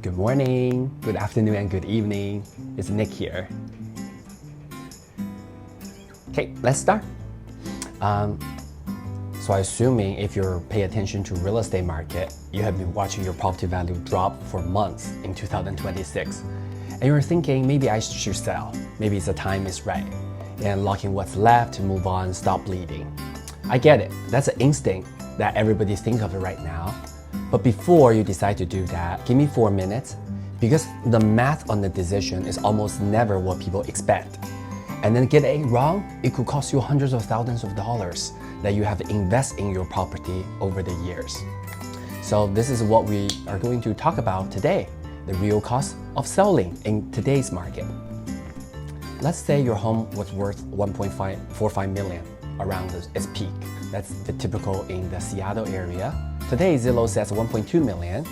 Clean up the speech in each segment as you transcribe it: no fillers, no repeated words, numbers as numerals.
Good morning, good afternoon, and good evening. It's Nick here. Okay, let's start. So assuming if you're paying attention to real estate market, you have been watching your property value drop for months in 2026. And you're thinking, maybe I should sell. Maybe the time is right. And locking what's left to move on, stop bleeding. I get it. That's an instinct that everybody thinks of it right now. But before you decide to do that, give me 4 minutes, because the math on the decision is almost never what people expect. And then get it wrong, it could cost you hundreds of thousands of dollars that you have to invest in your property over the years. So this is what we are going to talk about today, the real cost of selling in today's market. Let's say your home was worth $1.45 million around its peak. That's the typical in the Seattle area. Today, Zillow says 1.2 million.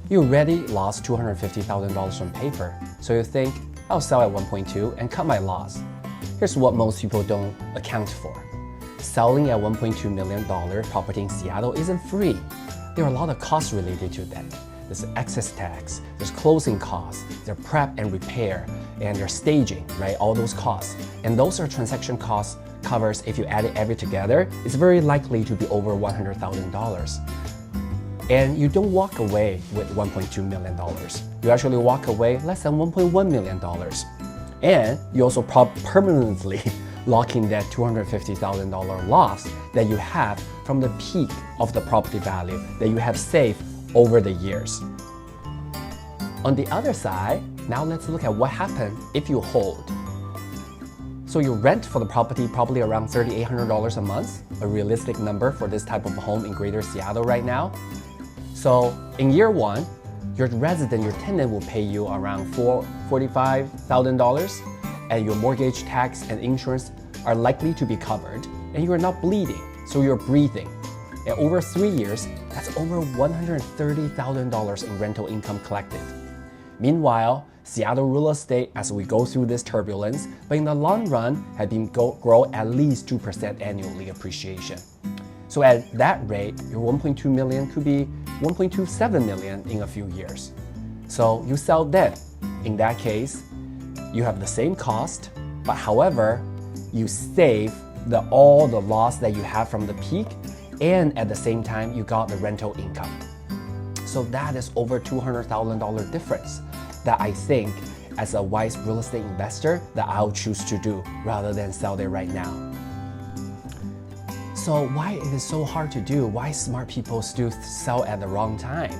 You already lost $250,000 on paper. So you think, I'll sell at 1.2 and cut my loss. Here's what most people don't account for. Selling at $1.2 million property in Seattle isn't free. There are a lot of costs related to that. There's excess tax, there's closing costs, there's prep and repair, and there's staging, right? All those costs. And those are transaction costs covers. If you add it every together, it's very likely to be over $100,000. And you don't walk away with $1.2 million. You actually walk away less than $1.1 million. And you also permanently lock in that $250,000 loss that you have from the peak of the property value that you have saved over the years. On the other side, now let's look at what happens if you hold. So you rent for the property probably around $3,800 a month, a realistic number for this type of home in Greater Seattle right now. So in year one, your resident, your tenant will pay you around $45,000, and your mortgage, tax, and insurance are likely to be covered, and you're not bleeding, so you're breathing. And over 3 years, that's over $130,000 in rental income collected. Meanwhile, Seattle real estate, as we go through this turbulence, but in the long run, had been grow at least 2% annually appreciation. So at that rate, your 1.2 million could be 1.27 million in a few years. So you sell then. In that case, you have the same cost, but however, you save all the loss that you have from the peak, and at the same time, you got the rental income. So that is over $200,000 difference that I think, as a wise real estate investor, that I'll choose to do rather than sell it right now. So why it is so hard to do? Why smart people still sell at the wrong time?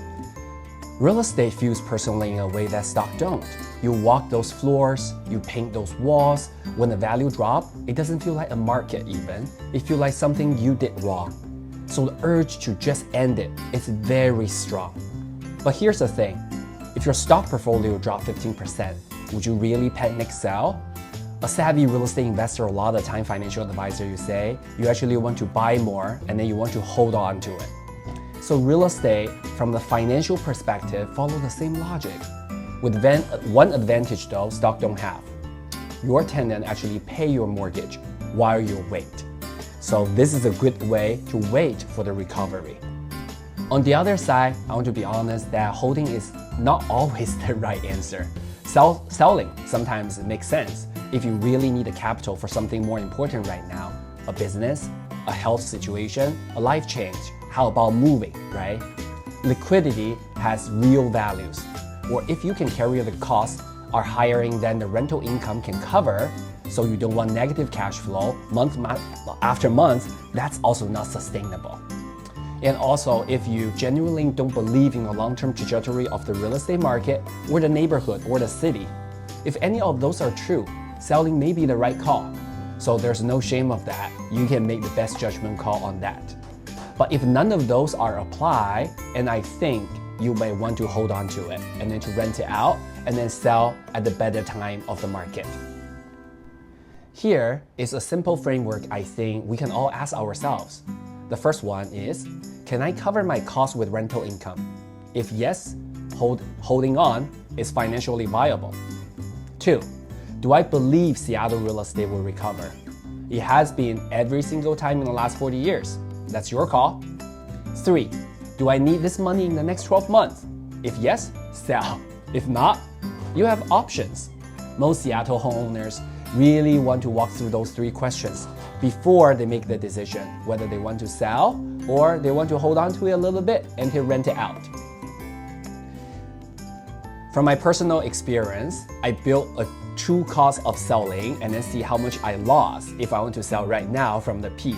Real estate feels personally in a way that stock don't. You walk those floors, you paint those walls. When the value drop, it doesn't feel like a market even. It feels like something you did wrong. So the urge to just end it is very strong. But here's the thing. If your stock portfolio dropped 15%, would you really panic sell? A savvy real estate investor, a lot of the time financial advisor, you say, you actually want to buy more and then you want to hold on to it. So real estate, from the financial perspective, follow the same logic. With one advantage though, stock don't have. Your tenant actually pay your mortgage while you wait. So this is a good way to wait for the recovery. On the other side, I want to be honest that holding is not always the right answer. Selling sometimes makes sense if you really need the capital for something more important right now, a business, a health situation, a life change. How about moving, right? Liquidity has real values. Or if you can carry the costs are higher than the rental income can cover, so you don't want negative cash flow month after month, that's also not sustainable. And also, if you genuinely don't believe in the long-term trajectory of the real estate market or the neighborhood or the city, if any of those are true, selling may be the right call. So there's no shame of that. You can make the best judgment call on that. But if none of those are applied, and I think you may want to hold on to it and then to rent it out and then sell at the better time of the market. Here is a simple framework I think we can all ask ourselves. The first one is, can I cover my costs with rental income? If yes, holding on is financially viable. 2, do I believe Seattle real estate will recover? It has been every single time in the last 40 years. That's your call. 3, do I need this money in the next 12 months? If yes, sell. If not, you have options. Most Seattle homeowners really want to walk through those 3 questions before they make the decision whether they want to sell or they want to hold on to it a little bit until rent it out. From my personal experience, I built a true cost of selling and then see how much I lost if I want to sell right now from the peak,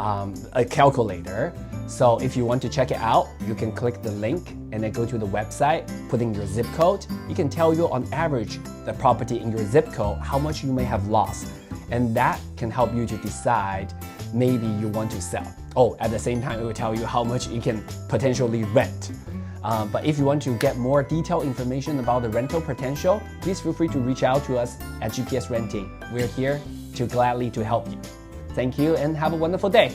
a calculator. So if you want to check it out, you can click the link and then go to the website, put in your zip code. It can tell you on average the property in your zip code, how much you may have lost. And that can help you to decide maybe you want to sell. Oh, at the same time, it will tell you how much you can potentially rent. But if you want to get more detailed information about the rental potential, please feel free to reach out to us at GPS Renting. We're here to gladly to help you. Thank you and have a wonderful day.